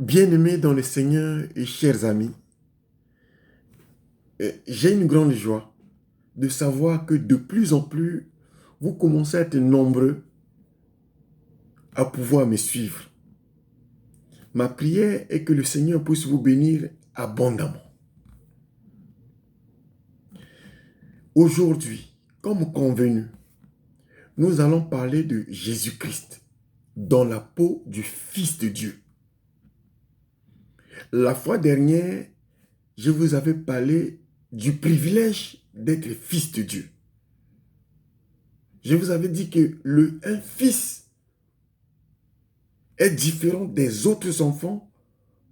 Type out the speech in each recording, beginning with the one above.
Bien-aimés dans le Seigneur et chers amis, j'ai une grande joie de savoir que de plus en plus, vous commencez à être nombreux à pouvoir me suivre. Ma prière est que le Seigneur puisse vous bénir abondamment. Aujourd'hui, comme convenu, nous allons parler de Jésus-Christ dans la peau du Fils de Dieu. La fois dernière, je vous avais parlé du privilège d'être fils de Dieu. Je vous avais dit que un fils est différent des autres enfants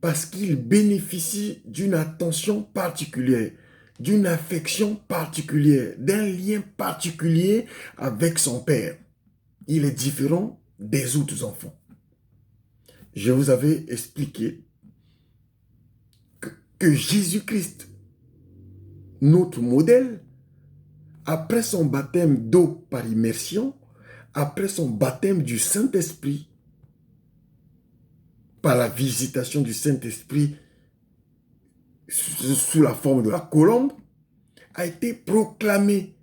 parce qu'il bénéficie d'une attention particulière, d'une affection particulière, d'un lien particulier avec son père. Il est différent des autres enfants. Je vous avais expliqué que Jésus-Christ, notre modèle, après son baptême d'eau par immersion, après son baptême du Saint-Esprit, par la visitation du Saint-Esprit sous la forme de la colombe, a été proclamé,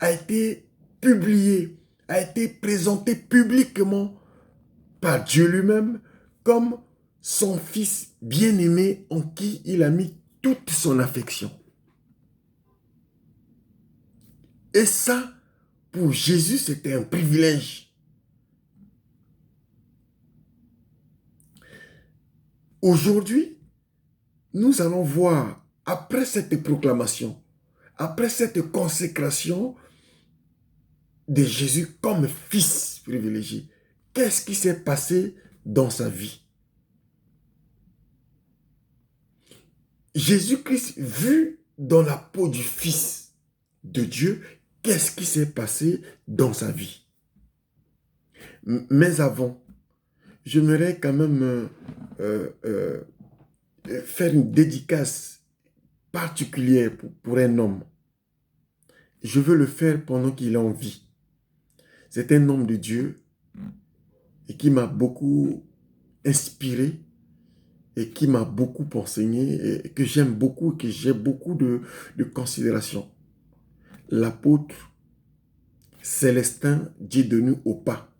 a été publié, a été présenté publiquement par Dieu lui-même comme son Fils bien-aimé en qui il a mis toute son affection. Et ça, pour Jésus, c'était un privilège. Aujourd'hui, nous allons voir, après cette proclamation, après cette consécration de Jésus comme fils privilégié, qu'est-ce qui s'est passé dans sa vie? Jésus-Christ, vu dans la peau du Fils de Dieu, qu'est-ce qui s'est passé dans sa vie? Mais avant, j'aimerais quand même faire une dédicace particulière pour un homme. Je veux le faire pendant qu'il est en vie. C'est un homme de Dieu et qui m'a beaucoup inspiré et qui m'a beaucoup enseigné et que j'aime beaucoup et que j'ai beaucoup de considération. L'apôtre Célestin Dieudonné Opa.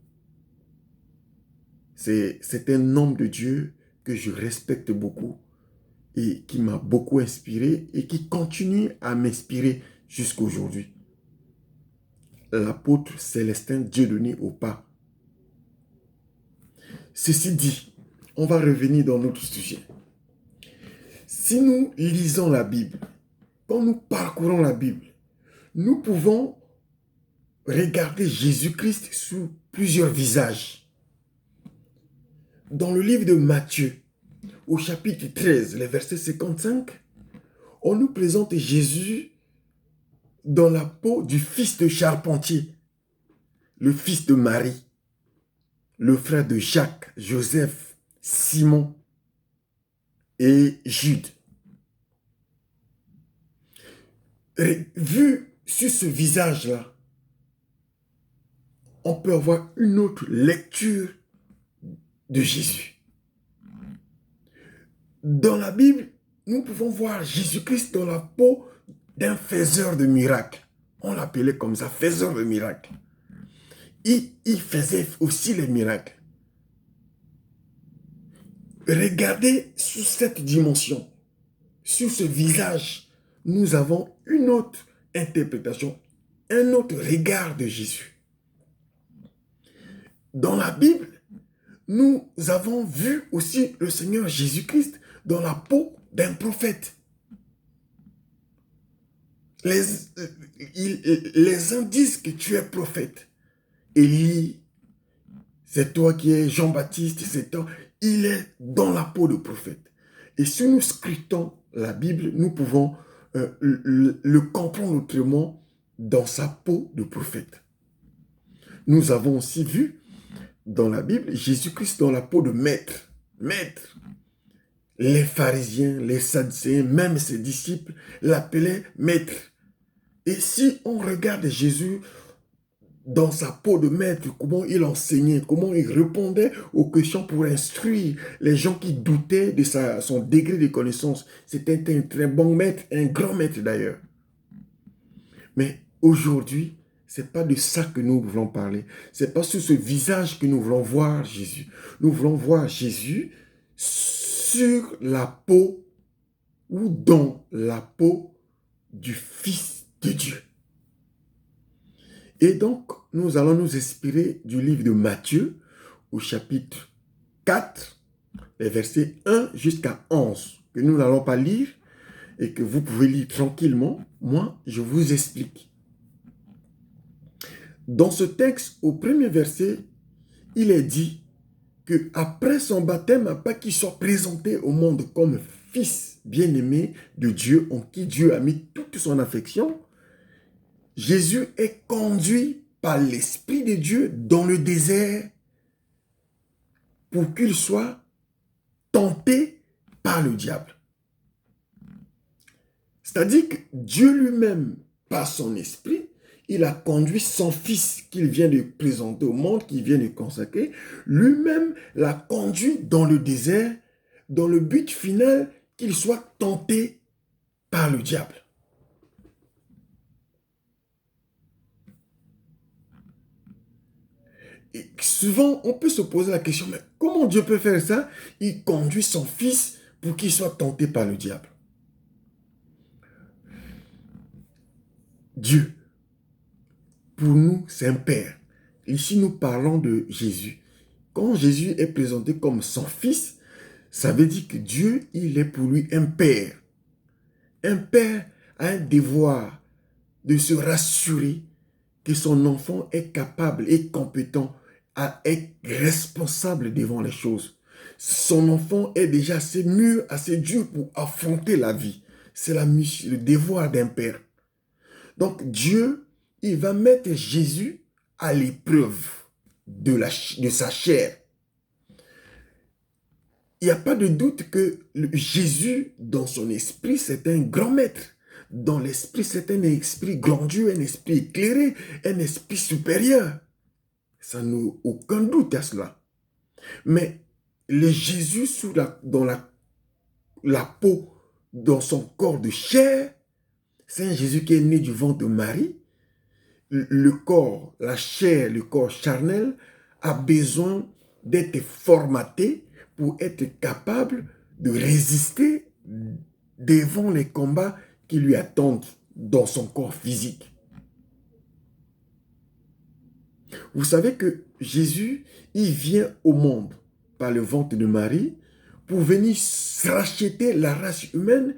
C'est un homme de Dieu que je respecte beaucoup et qui m'a beaucoup inspiré et qui continue à m'inspirer jusqu'à aujourd'hui. L'apôtre Célestin Dieudonné Opa. Ceci dit, on va revenir dans notre sujet. Si nous lisons la Bible, quand nous parcourons la Bible, nous pouvons regarder Jésus-Christ sous plusieurs visages. Dans le livre de Matthieu, au chapitre 13, le verset 55, on nous présente Jésus dans la peau du fils de charpentier, le fils de Marie, le frère de Jacques, Joseph, Simon et Jude. Et vu sur ce visage-là, on peut avoir une autre lecture de Jésus. Dans la Bible, nous pouvons voir Jésus-Christ dans la peau d'un faiseur de miracles. On l'appelait comme ça, faiseur de miracles. Il faisait aussi les miracles. Regardez sous cette dimension, sur ce visage, nous avons une autre interprétation, un autre regard de Jésus. Dans la Bible, nous avons vu aussi le Seigneur Jésus-Christ dans la peau d'un prophète. Les uns disent que tu es prophète. Élie, c'est toi qui es Jean-Baptiste, c'est toi. Il est dans la peau de prophète. Et si nous scrutons la Bible, nous pouvons le comprendre autrement dans sa peau de prophète. Nous avons aussi vu dans la Bible Jésus-Christ dans la peau de maître. Maître. Les pharisiens, les sadducéens, même ses disciples l'appelaient maître. Et si on regarde Jésus dans sa peau de maître, comment il enseignait, comment il répondait aux questions pour instruire les gens qui doutaient de son degré de connaissance. C'était un très bon maître, un grand maître d'ailleurs. Mais aujourd'hui, ce n'est pas de ça que nous voulons parler. Ce n'est pas sur ce visage que nous voulons voir Jésus. Nous voulons voir Jésus sur la peau ou dans la peau du Fils de Dieu. Et donc, nous allons nous inspirer du livre de Matthieu, au chapitre 4, les versets 1 jusqu'à 11, que nous n'allons pas lire et que vous pouvez lire tranquillement. Moi, je vous explique. Dans ce texte, au premier verset, il est dit que après son baptême, après qu'il soit présenté au monde comme fils bien-aimé de Dieu, en qui Dieu a mis toute son affection, Jésus est conduit par l'Esprit de Dieu dans le désert pour qu'il soit tenté par le diable. C'est-à-dire que Dieu lui-même, par son esprit, il a conduit son fils qu'il vient de présenter au monde, qu'il vient de consacrer, lui-même l'a conduit dans le désert, dans le but final qu'il soit tenté par le diable. Et souvent, on peut se poser la question, mais comment Dieu peut faire ça? Il conduit son fils pour qu'il soit tenté par le diable. Dieu, pour nous, c'est un père. Ici, nous parlons de Jésus. Quand Jésus est présenté comme son fils, ça veut dire que Dieu, il est pour lui un père. Un père a un devoir de se rassurer que son enfant est capable et compétent à être responsable devant les choses. Son enfant est déjà assez mûr, assez dur pour affronter la vie. C'est le devoir d'un père. Donc Dieu, il va mettre Jésus à l'épreuve de sa chair. Il n'y a pas de doute que Jésus, dans son esprit, c'est un grand maître. Dans l'esprit, c'est un esprit grandiose, un esprit éclairé, un esprit supérieur. Ça n'a aucun doute à cela. Mais le Jésus dans la peau, dans son corps de chair, c'est un Jésus qui est né du ventre de Marie. Le corps, la chair, le corps charnel a besoin d'être formaté pour être capable de résister devant les combats qui lui attendent dans son corps physique. Vous savez que Jésus, il vient au monde par le ventre de Marie pour venir racheter la race humaine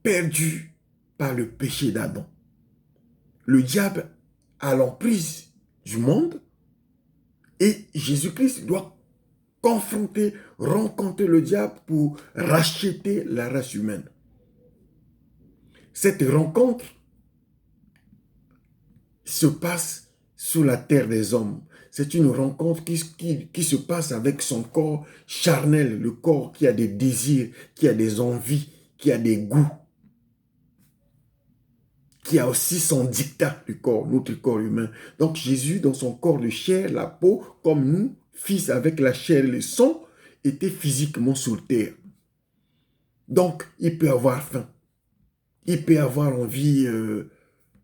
perdue par le péché d'Adam. Le diable a l'emprise du monde et Jésus-Christ doit rencontrer le diable pour racheter la race humaine. Cette rencontre se passe sur la terre des hommes. C'est une rencontre qui se passe avec son corps charnel, le corps qui a des désirs, qui a des envies, qui a des goûts, qui a aussi son dictat, le corps, notre corps humain. Donc Jésus, dans son corps de chair, la peau, comme nous, fils avec la chair et le sang, était physiquement sur terre. Donc, il peut avoir faim, il peut avoir envie,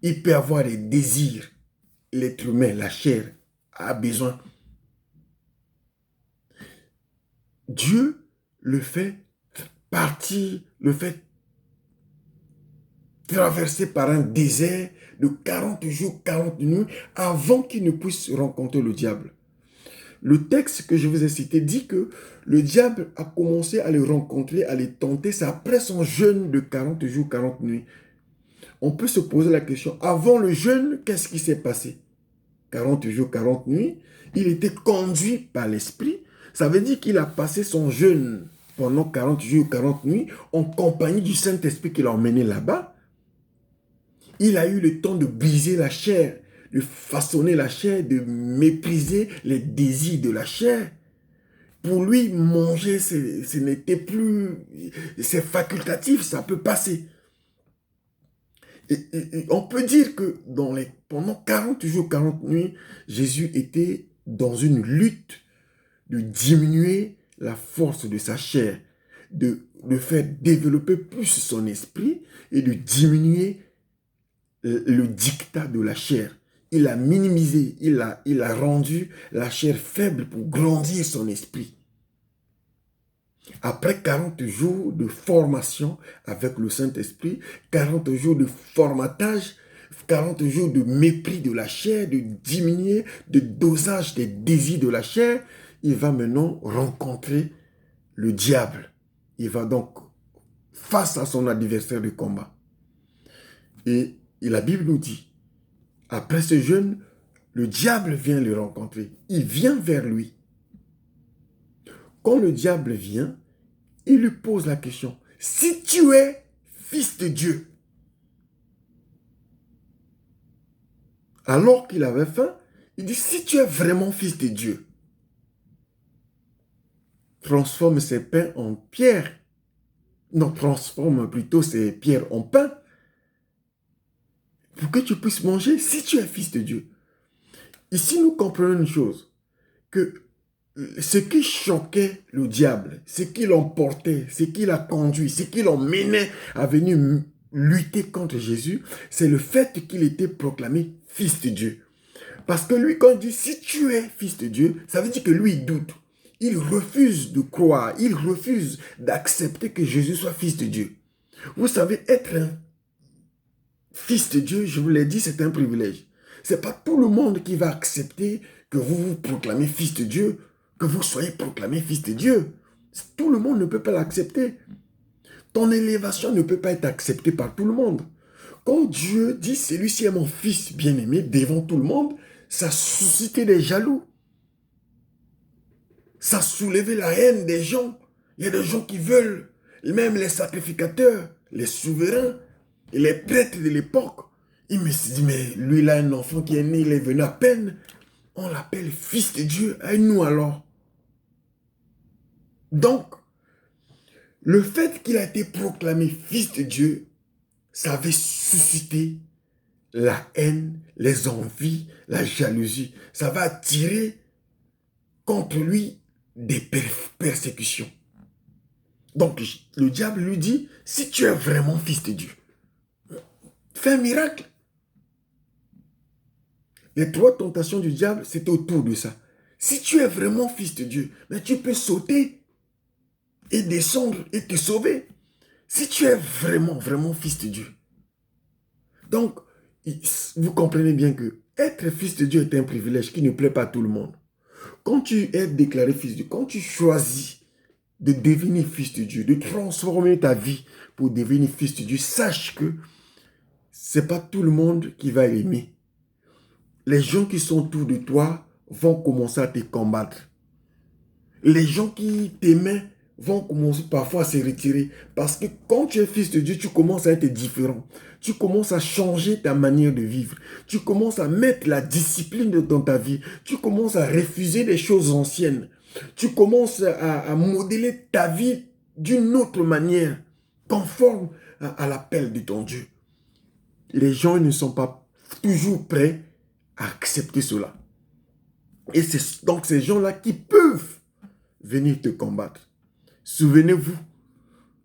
il peut avoir des désirs. L'être humain, la chair, a besoin. Dieu le fait partir, le fait traverser par un désert de 40 jours, 40 nuits, avant qu'il ne puisse rencontrer le diable. Le texte que je vous ai cité dit que le diable a commencé à le rencontrer, à le tenter, c'est après son jeûne de 40 jours, 40 nuits. On peut se poser la question, avant le jeûne, qu'est-ce qui s'est passé? 40 jours, 40 nuits, il était conduit par l'esprit. Ça veut dire qu'il a passé son jeûne pendant 40 jours, 40 nuits, en compagnie du Saint-Esprit qui l'a emmené là-bas. Il a eu le temps de briser la chair, de façonner la chair, de mépriser les désirs de la chair. Pour lui, manger, ce n'était plus... C'est facultatif, ça peut passer. Et on peut dire que dans les pendant 40 jours, 40 nuits, Jésus était dans une lutte de diminuer la force de sa chair, de faire développer plus son esprit et de diminuer le dictat de la chair. Il a minimisé, il a rendu la chair faible pour grandir son esprit. Après 40 jours de formation avec le Saint-Esprit, 40 jours de formatage, 40 jours de mépris de la chair, de diminuer, de dosage des désirs de la chair, il va maintenant rencontrer le diable. Il va donc face à son adversaire de combat. Et la Bible nous dit, après ce jeûne, le diable vient le rencontrer. Il vient vers lui. Quand le diable vient, il lui pose la question, si tu es fils de Dieu, alors qu'il avait faim, il dit, si tu es vraiment fils de Dieu, transforme ces pains en pierre. Non, transforme plutôt ces pierres en pain pour que tu puisses manger si tu es fils de Dieu. Ici, nous comprenons une chose, que ce qui choquait le diable, ce qui l'emportait, ce qui l'a conduit, ce qui l'emmenait à venir lutter contre Jésus, c'est le fait qu'il était proclamé fils de Dieu. Parce que lui, quand il dit, si tu es fils de Dieu, ça veut dire que lui, il doute. Il refuse de croire, il refuse d'accepter que Jésus soit fils de Dieu. Vous savez, être un fils de Dieu, je vous l'ai dit, c'est un privilège. Ce n'est pas tout le monde qui va accepter que vous vous proclamez fils de Dieu, que vous soyez proclamé fils de Dieu. Tout le monde ne peut pas l'accepter. Ton élévation ne peut pas être acceptée par tout le monde. Quand Dieu dit, celui-ci est mon fils bien-aimé devant tout le monde, ça suscitait des jaloux. Ça soulevait la haine des gens. Il y a des gens qui veulent, même les sacrificateurs, les souverains, et les prêtres de l'époque. Il me dit, mais lui, il a un enfant qui est né, il est venu à peine. On l'appelle fils de Dieu. Et nous alors? Donc, le fait qu'il a été proclamé fils de Dieu, ça avait suscité la haine, les envies, la jalousie. Ça va attirer contre lui des persécutions. Donc, le diable lui dit, si tu es vraiment fils de Dieu, fais un miracle. Les 3 tentations du diable, c'est autour de ça. Si tu es vraiment fils de Dieu, mais tu peux sauter et descendre et te sauver. Si tu es vraiment, vraiment fils de Dieu. Donc, vous comprenez bien que être fils de Dieu est un privilège qui ne plaît pas à tout le monde. Quand tu es déclaré fils de Dieu, quand tu choisis de devenir fils de Dieu, de transformer ta vie pour devenir fils de Dieu, sache que ce n'est pas tout le monde qui va aimer. Les gens qui sont autour de toi vont commencer à te combattre. Les gens qui t'aimaient vont commencer parfois à se retirer. Parce que quand tu es fils de Dieu, tu commences à être différent. Tu commences à changer ta manière de vivre. Tu commences à mettre la discipline dans ta vie. Tu commences à refuser les choses anciennes. Tu commences à modeler ta vie d'une autre manière, conforme à l'appel de ton Dieu. Les gens ne sont pas toujours prêts à accepter cela. Et c'est donc ces gens-là qui peuvent venir te combattre. Souvenez-vous,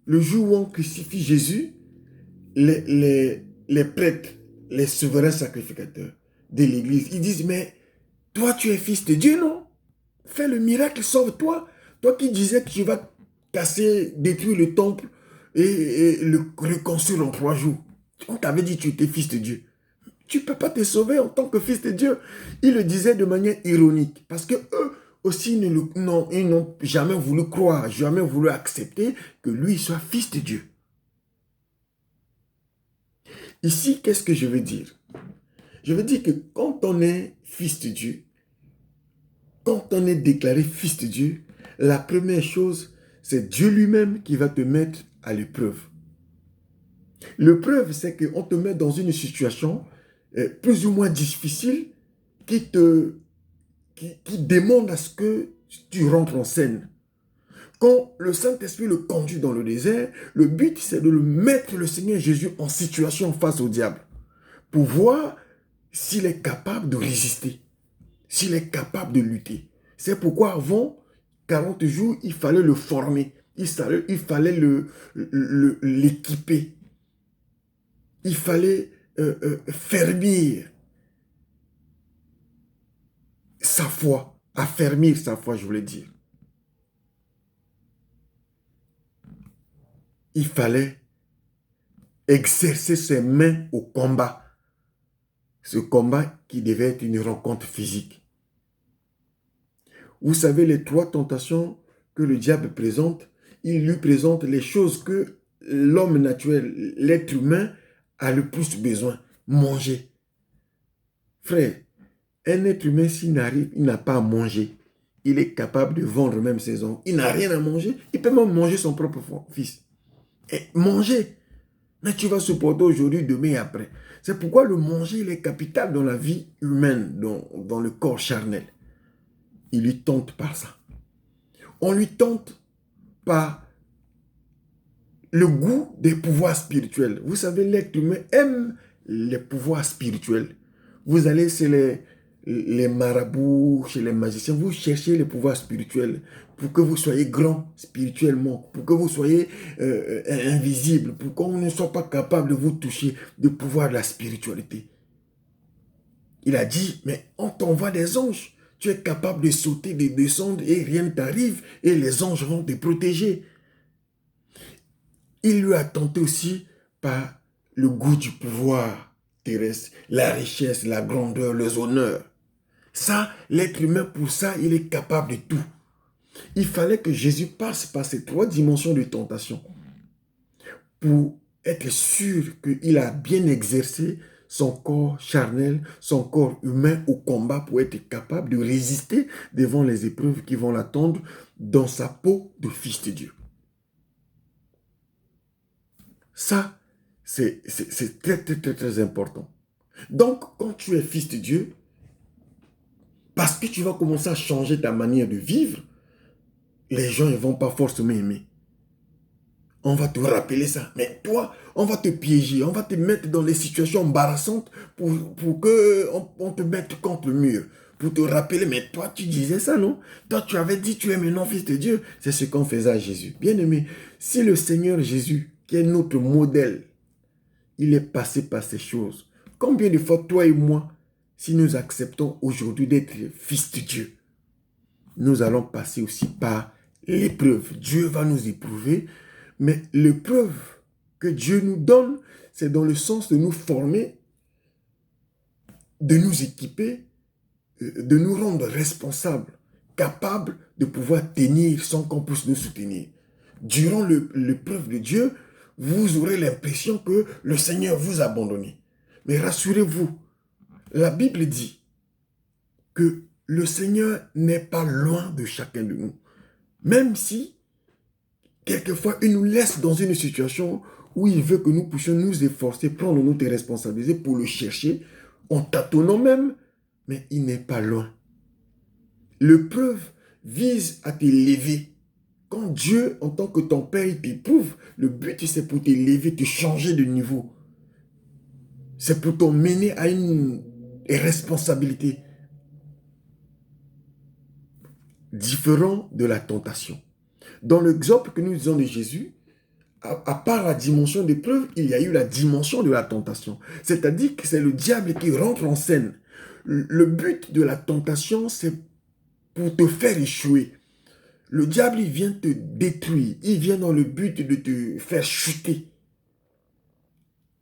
le jour où on crucifie Jésus, les prêtres, les souverains sacrificateurs de l'église, ils disent, mais toi tu es fils de Dieu, non? Fais le miracle, sauve-toi. Toi qui disais que tu vas casser, détruire le temple et le reconstruire en 3 jours. On t'avait dit que tu étais fils de Dieu. Tu ne peux pas te sauver en tant que fils de Dieu. Il le disait de manière ironique. Parce que eux aussi, ils n'ont jamais voulu croire, jamais voulu accepter que lui soit fils de Dieu. Ici, qu'est-ce que je veux dire? Je veux dire que quand on est fils de Dieu, quand on est déclaré fils de Dieu, la première chose, c'est Dieu lui-même qui va te mettre à l'épreuve. L'épreuve, c'est qu'on te met dans une situation plus ou moins difficile qui demande à ce que tu rentres en scène. Quand le Saint-Esprit le conduit dans le désert, le but, c'est de le mettre, le Seigneur Jésus, en situation face au diable. Pour voir s'il est capable de résister, s'il est capable de lutter. C'est pourquoi avant 40 jours, il fallait le former, il fallait l'équiper, il fallait fermir sa foi, affermir sa foi, je voulais dire. Il fallait exercer ses mains au combat. Ce combat qui devait être une rencontre physique. Vous savez, les 3 tentations que le diable présente, il lui présente les choses que l'homme naturel, l'être humain, a le plus besoin. Manger. Frère, un être humain, s'il n'a pas à manger, il est capable de vendre même ses ongles. Il n'a rien à manger. Il peut même manger son propre fils. Et manger. Mais tu vas supporter aujourd'hui, demain et après. C'est pourquoi le manger, il est capital dans la vie humaine, dans le corps charnel. Il lui tente par ça. On lui tente par le goût des pouvoirs spirituels. Vous savez, l'être humain aime les pouvoirs spirituels. Vous allez chez les marabouts, chez les magiciens, vous cherchez les pouvoirs spirituels pour que vous soyez grand spirituellement, pour que vous soyez invisible, pour qu'on ne soit pas capable de vous toucher, de pouvoir de la spiritualité. Il a dit, mais on t'envoie des anges. Tu es capable de sauter, de descendre et rien ne t'arrive et les anges vont te protéger. Il lui a tenté aussi par le goût du pouvoir terrestre, la richesse, la grandeur, les honneurs. Ça, l'être humain, pour ça, il est capable de tout. Il fallait que Jésus passe par ces 3 dimensions de tentation pour être sûr qu'il a bien exercé son corps charnel, son corps humain au combat pour être capable de résister devant les épreuves qui vont l'attendre dans sa peau de fils de Dieu. Ça, c'est très, très, très, très important. Donc, quand tu es fils de Dieu, parce que tu vas commencer à changer ta manière de vivre, les gens ne vont pas forcément aimer. On va te rappeler ça. Mais toi, on va te piéger, on va te mettre dans des situations embarrassantes pour qu'on te mette contre le mur. Pour te rappeler, mais toi, tu disais ça, non? Toi, tu avais dit, tu es maintenant fils de Dieu. C'est ce qu'on faisait à Jésus. Bien aimé, si le Seigneur Jésus, qui est notre modèle, il est passé par ces choses, combien de fois, toi et moi, si nous acceptons aujourd'hui d'être fils de Dieu, nous allons passer aussi par l'épreuve. Dieu va nous éprouver, mais l'épreuve que Dieu nous donne, c'est dans le sens de nous former, de nous équiper, de nous rendre responsables, capables de pouvoir tenir sans qu'on puisse nous soutenir. Durant l'épreuve de Dieu, vous aurez l'impression que le Seigneur vous a abandonné. Mais rassurez-vous, la Bible dit que le Seigneur n'est pas loin de chacun de nous. Même si, quelquefois, il nous laisse dans une situation où il veut que nous puissions nous efforcer, prendre notre responsabilité pour le chercher, en tâtonnant même, mais il n'est pas loin. L'épreuve vise à t'élever. Quand Dieu, en tant que ton Père, il t'éprouve, le but, c'est pour t'élever, te changer de niveau. C'est pour t'emmener à une responsabilité différente de la tentation. Dans l'exemple que nous disons de Jésus, à part la dimension d'épreuve, il y a eu la dimension de la tentation. C'est-à-dire que c'est le diable qui rentre en scène. Le but de la tentation, c'est pour te faire échouer. Le diable, il vient te détruire. Il vient dans le but de te faire chuter.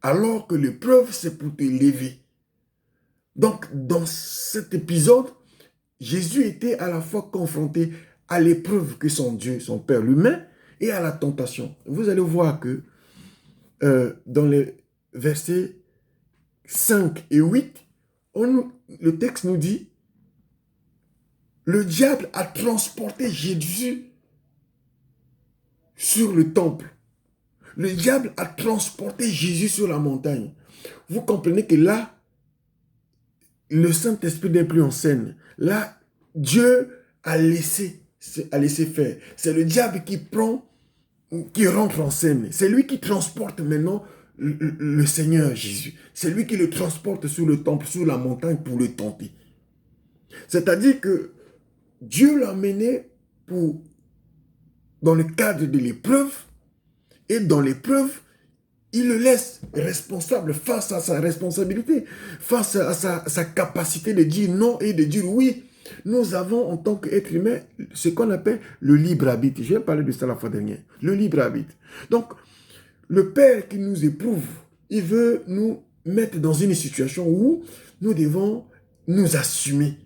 Alors que l'épreuve, c'est pour te lever. Donc, dans cet épisode, Jésus était à la fois confronté à l'épreuve que son Dieu, son Père lui-même, et à la tentation. Vous allez voir que dans les versets 5 et 8, le texte nous dit, le diable a transporté Jésus sur le temple. Le diable a transporté Jésus sur la montagne. Vous comprenez que là, le Saint-Esprit n'est plus en scène. Là, Dieu a laissé faire. C'est le diable qui rentre en scène. C'est lui qui transporte maintenant le Seigneur Jésus. C'est lui qui le transporte sur le temple, sur la montagne pour le tenter. C'est-à-dire que Dieu l'a mené dans le cadre de l'épreuve, et dans l'épreuve, il le laisse responsable face à sa responsabilité, face à sa capacité de dire non et de dire oui. Nous avons en tant qu'être humain ce qu'on appelle le libre arbitre. Je vais parler de ça la fois dernière. Le libre arbitre. Donc, le Père qui nous éprouve, il veut nous mettre dans une situation où nous devons nous assumer.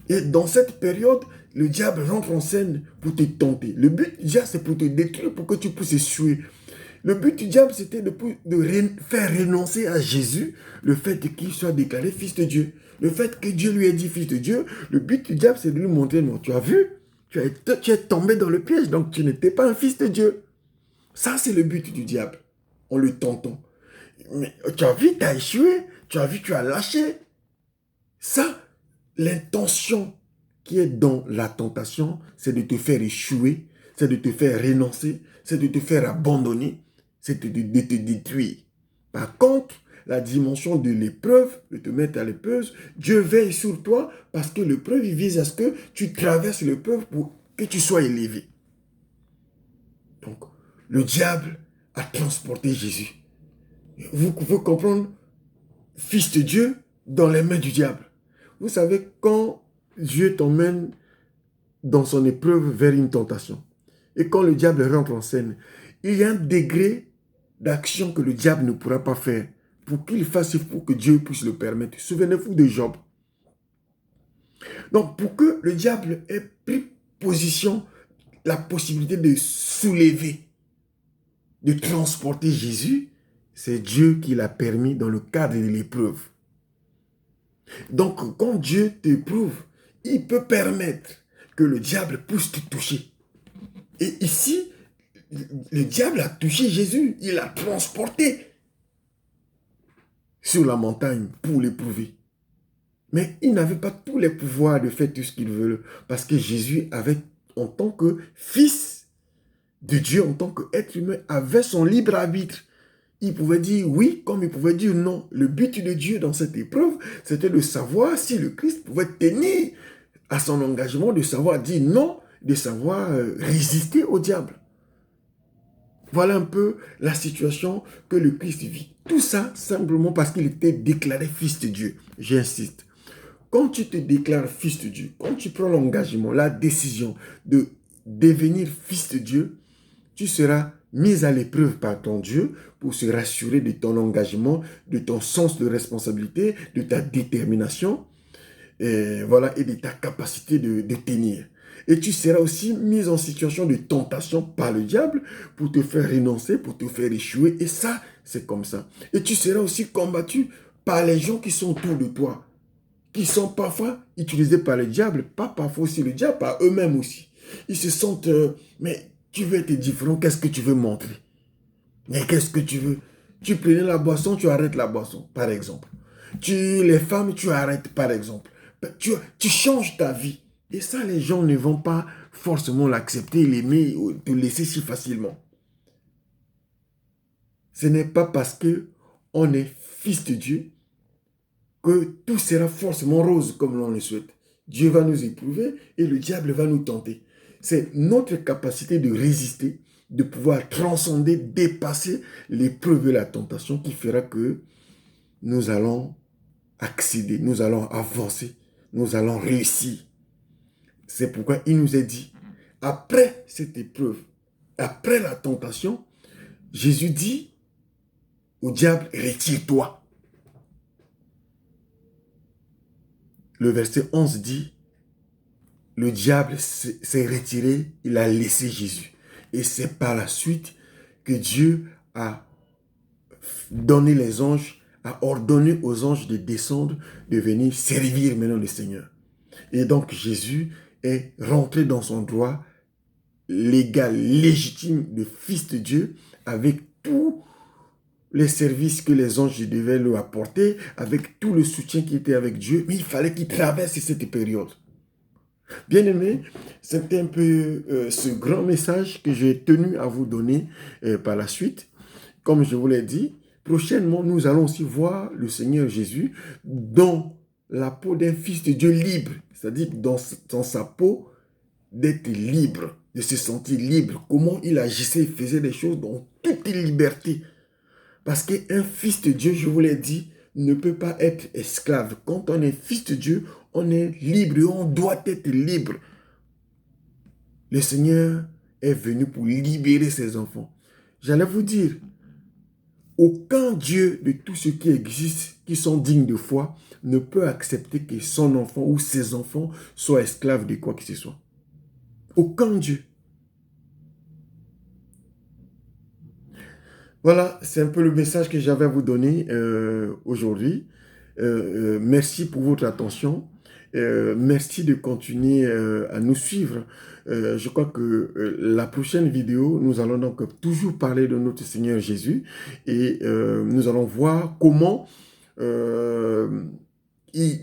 Et dans cette période, le diable rentre en scène pour te tenter. Le but du diable, c'est pour te détruire, pour que tu puisses échouer. Le but du diable, c'était de faire renoncer à Jésus le fait qu'il soit déclaré fils de Dieu. Le fait que Dieu lui ait dit fils de Dieu, le but du diable, c'est de lui montrer, non, tu as vu, tu es tombé dans le piège, donc tu n'étais pas un fils de Dieu. Ça, c'est le but du diable, en le tentant. Mais tu as vu, tu as échoué, tu as vu, tu as lâché. Ça, l'intention qui est dans la tentation, c'est de te faire échouer, c'est de te faire renoncer, c'est de te faire abandonner, c'est de te détruire. Par contre, la dimension de l'épreuve, de te mettre à l'épreuve, Dieu veille sur toi parce que l'épreuve, il vise à ce que tu traverses l'épreuve pour que tu sois élevé. Donc, le diable a transporté Jésus. Vous pouvez comprendre, fils de Dieu dans les mains du diable. Vous savez, quand Dieu t'emmène dans son épreuve vers une tentation, et quand le diable rentre en scène, il y a un degré d'action que le diable ne pourra pas faire pour qu'il fasse, pour que Dieu puisse le permettre. Souvenez-vous de Job. Donc, pour que le diable ait pris position, la possibilité de soulever, de transporter Jésus, c'est Dieu qui l'a permis dans le cadre de l'épreuve. Donc, quand Dieu t'éprouve, il peut permettre que le diable puisse te toucher. Et ici, le diable a touché Jésus, il l'a transporté sur la montagne pour l'éprouver. Mais il n'avait pas tous les pouvoirs de faire tout ce qu'il veut, parce que Jésus avait, en tant que fils de Dieu, en tant qu'être humain, avait son libre arbitre. Il pouvait dire oui, comme il pouvait dire non. Le but de Dieu dans cette épreuve, c'était de savoir si le Christ pouvait tenir à son engagement, de savoir dire non, de savoir résister au diable. Voilà un peu la situation que le Christ vit. Tout ça simplement parce qu'il était déclaré fils de Dieu. J'insiste. Quand tu te déclares fils de Dieu, quand tu prends l'engagement, la décision de devenir fils de Dieu, tu seras mis à l'épreuve par ton Dieu pour se rassurer de ton engagement, de ton sens de responsabilité, de ta détermination, et voilà, et de ta capacité de tenir. Et tu seras aussi mis en situation de tentation par le diable pour te faire renoncer, pour te faire échouer. Et ça, c'est comme ça. Et tu seras aussi combattu par les gens qui sont autour de toi, qui sont parfois utilisés par le diable, pas parfois aussi le diable, par eux-mêmes aussi. Ils se sentent, mais tu veux être différent, qu'est-ce que tu veux montrer? Mais qu'est-ce que tu veux? Tu prenais la boisson, tu arrêtes la boisson, par exemple. Les femmes, tu arrêtes, par exemple. Tu changes ta vie. Et ça, les gens ne vont pas forcément l'accepter, l'aimer, ou te laisser si facilement. Ce n'est pas parce que on est fils de Dieu que tout sera forcément rose comme l'on le souhaite. Dieu va nous éprouver et le diable va nous tenter. C'est notre capacité de résister, de pouvoir transcender, dépasser l'épreuve et la tentation qui fera que nous allons accéder, nous allons avancer, nous allons réussir. C'est pourquoi il nous est dit, après cette épreuve, après la tentation, Jésus dit au diable, retire-toi. Le verset 11 dit, le diable s'est retiré, il a laissé Jésus. Et c'est par la suite que Dieu a donné les anges, a ordonné aux anges de descendre, de venir servir maintenant le Seigneur. Et donc Jésus est rentré dans son droit légal, légitime de fils de Dieu, avec tous les services que les anges devaient lui apporter, avec tout le soutien qui était avec Dieu, mais il fallait qu'il traverse cette période. Bien aimé, c'était un peu ce grand message que j'ai tenu à vous donner par la suite. comme je vous l'ai dit, prochainement, nous allons aussi voir le Seigneur Jésus dans la peau d'un fils de Dieu libre. C'est-à-dire dans sa peau d'être libre, de se sentir libre. Comment il agissait, il faisait des choses dans toute liberté. Parce qu'un fils de Dieu, je vous l'ai dit, ne peut pas être esclave. Quand on est fils de Dieu, on est libre et on doit être libre. Le Seigneur est venu pour libérer ses enfants. J'allais vous dire, aucun Dieu de tout ce qui existe, qui sont dignes de foi, ne peut accepter que son enfant ou ses enfants soient esclaves de quoi que ce soit. Aucun Dieu. Voilà, c'est un peu le message que j'avais à vous donner aujourd'hui. Merci pour votre attention. Merci de continuer à nous suivre. Je crois que la prochaine vidéo, nous allons donc toujours parler de notre Seigneur Jésus et nous allons voir comment,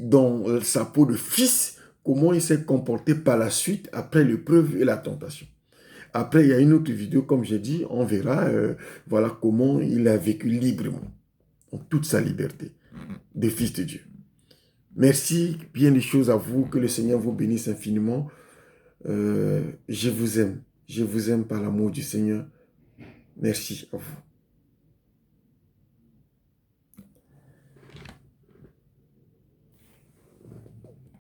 dans sa peau de fils, comment il s'est comporté par la suite après l'épreuve et la tentation. Après, il y a une autre vidéo, comme j'ai dit, on verra voilà comment il a vécu librement, en toute sa liberté, de fils de Dieu. Merci, bien des choses à vous, que le Seigneur vous bénisse infiniment. Je vous aime par l'amour du Seigneur. Merci à vous.